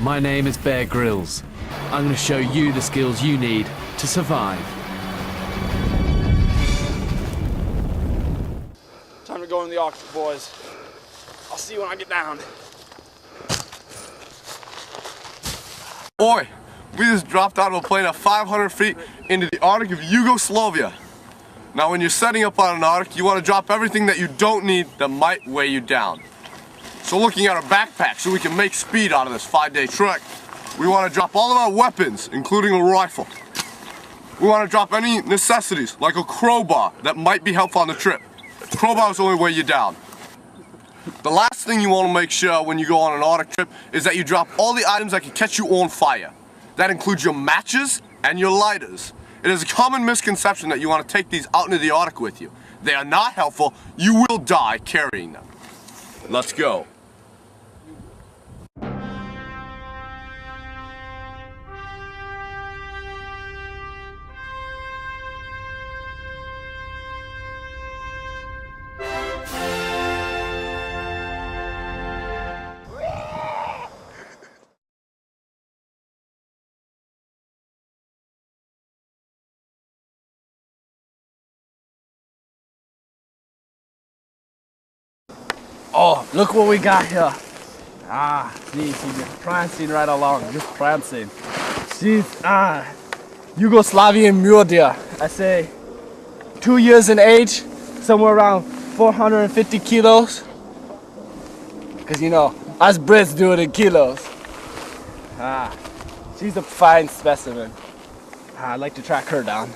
My name is Bear Grylls. I'm going to show you the skills you need to survive. Time to go in the Arctic, boys. I'll see you when I get down. Boy, we just dropped out of a plane at 500 feet into the Arctic of Yugoslavia. Now when you're setting up on an Arctic, you want to drop everything that you don't need that might weigh you down. So looking at our backpack so we can make speed out of this 5-day trek, we want to drop all of our weapons, including a rifle. We want to drop any necessities, like a crowbar that might be helpful on the trip. Crowbars only weigh you down. The last thing you want to make sure when you go on an Arctic trip is that you drop all the items that can catch you on fire. That includes your matches and your lighters. It is a common misconception that you want to take these out into the Arctic with you. They are not helpful. You will die carrying them. Let's go. Oh, look what we got here. See, just prancing right along, just prancing. She's, Yugoslavian mule deer. I say 2 years in age, somewhere around 450 kilos. Cause you know, us Brits do it in kilos. She's a fine specimen. I'd like to track her down.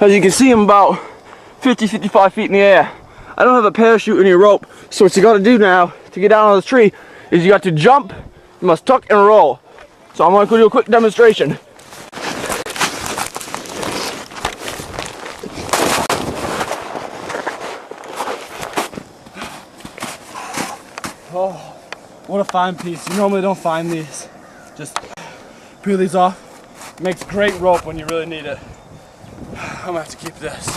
As you can see, I'm about 50-55 feet in the air. I don't have a parachute or any rope, so what you gotta do now to get down on this tree is you got to jump, you must tuck and roll. So I'm gonna do a quick demonstration. Oh, what a fine piece. You normally don't find these. Just peel these off. Makes great rope when you really need it. I'm gonna have to keep this.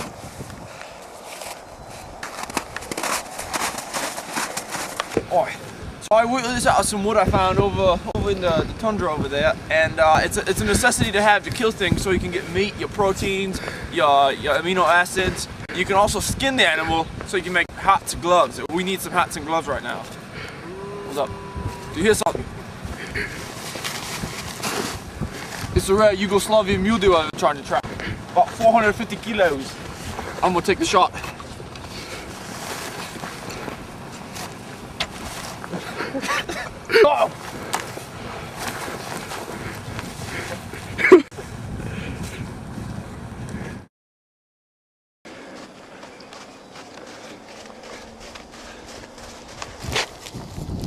Alright, so I whittled this out of some wood I found over in the tundra over there, and it's a necessity to have to kill things so you can get meat, your proteins, your amino acids. You can also skin the animal so you can make hats and gloves. We need some hats and gloves right now. What's up? Do you hear something? It's a rare Yugoslavian mule deer I've been trying to track. About 450 kilos. I'm gonna take the shot. Oh.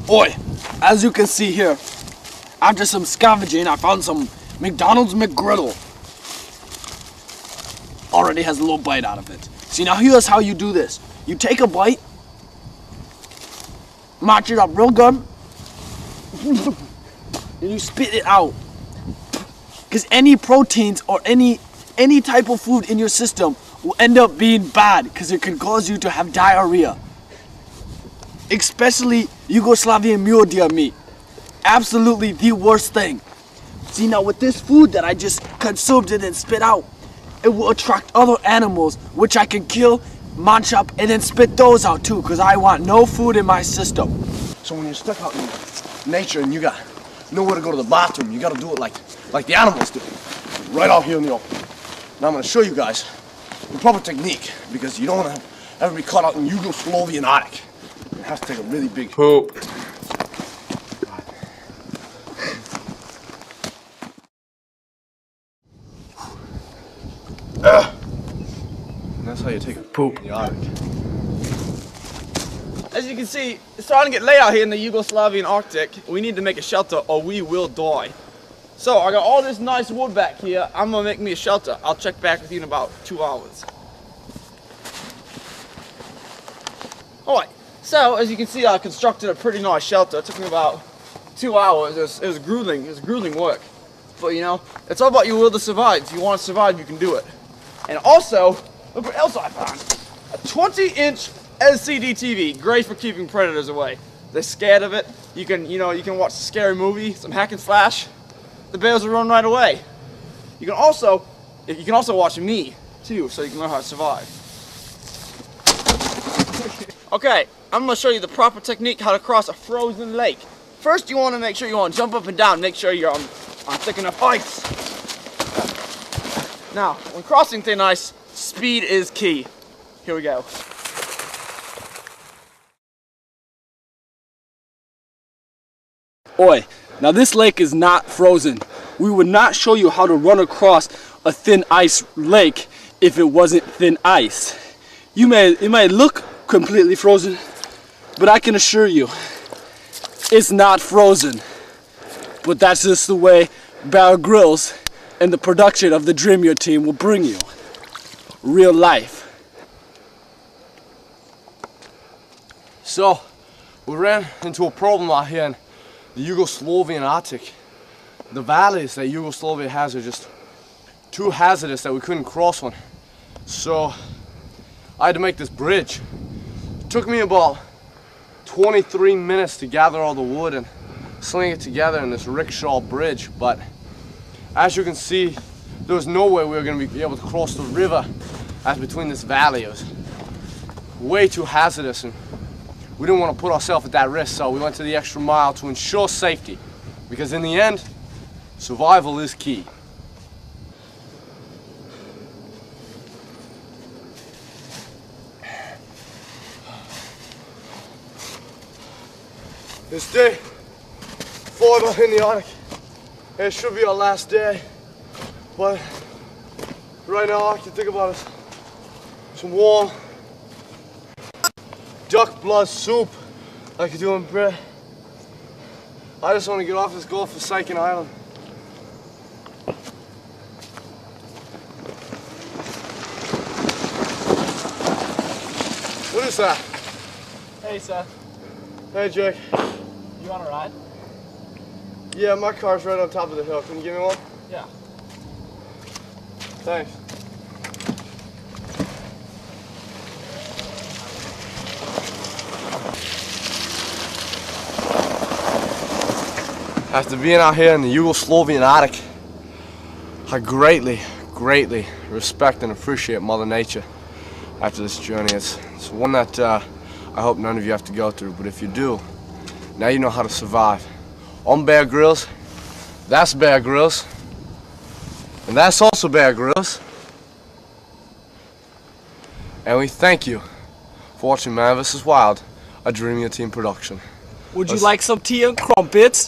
Boy, as you can see here, after some scavenging, I found some McDonald's McGriddle. Already has a little bite out of it. See, now here's how you do this. You take a bite, march it up real good, and you spit it out. Because any proteins or any type of food in your system will end up being bad because it can cause you to have diarrhea. Especially Yugoslavian mule deer meat. Absolutely the worst thing. See, now with this food that I just consumed and then spit out, it will attract other animals which I can kill, munch up, and then spit those out too, because I want no food in my system. So when you're stuck out in nature and you got nowhere to go to the bathroom, you gotta do it like the animals do. Right out here in the open. Now I'm gonna show you guys the proper technique, because you don't wanna ever be caught out in Yugoslavian Arctic. You have to take a really big poop. And that's how you take a poop in the Arctic. As you can see, it's starting to get late out here in the Yugoslavian Arctic. We need to make a shelter or we will die. So I got all this nice wood back here. I'm gonna make me a shelter. I'll check back with you in about 2 hours. Alright, so as you can see, I constructed a pretty nice shelter. It took me about 2 hours. It was grueling work. But you know, it's all about your will to survive. If you want to survive, you can do it. And also, Look what else I found. A 20-inch LCD TV, great for keeping predators away. They're scared of it. You can watch a scary movie, some hack and slash. The bears will run right away. You can also watch me too, so you can learn how to survive. Okay, I'm gonna show you the proper technique how to cross a frozen lake. First, you want to make sure you want to jump up and down, make sure you're on thick enough ice. Now, when crossing thin ice, speed is key. Here we go. Oi, now this lake is not frozen. We would not show you how to run across a thin ice lake if it wasn't thin ice. It might look completely frozen, but I can assure you, it's not frozen. But that's just the way Bear Grylls and the production of the Dream Your Team will bring you. Real life. So, we ran into a problem out here in the Yugoslavian Arctic. The valleys that Yugoslavia has are just too hazardous that we couldn't cross one. So, I had to make this bridge. It took me about 23 minutes to gather all the wood and sling it together in this rickshaw bridge, but as you can see, there was no way we were going to be able to cross the river as between this valley. It was way too hazardous, and we didn't want to put ourselves at that risk, so we went to the extra mile to ensure safety, because in the end, survival is key. This day, 4 in the Arctic. It should be our last day, but right now all I can think about is some warm duck blood soup like you do in bread. I just want to get off this God-forsaken island. What is that? Hey, Seth. Hey, Jake. You want to ride? Yeah, my car's right on top of the hill. Can you give me one? Yeah. Thanks. After being out here in the Yugoslavian Arctic, I greatly respect and appreciate Mother Nature after this journey. It's one that I hope none of you have to go through, but if you do, now you know how to survive. I'm Bear Grylls, that's Bear Grylls, and that's also Bear Grylls. And we thank you for watching Man vs. Wild, a Dream Your Team production. Would you like some tea and crumpets?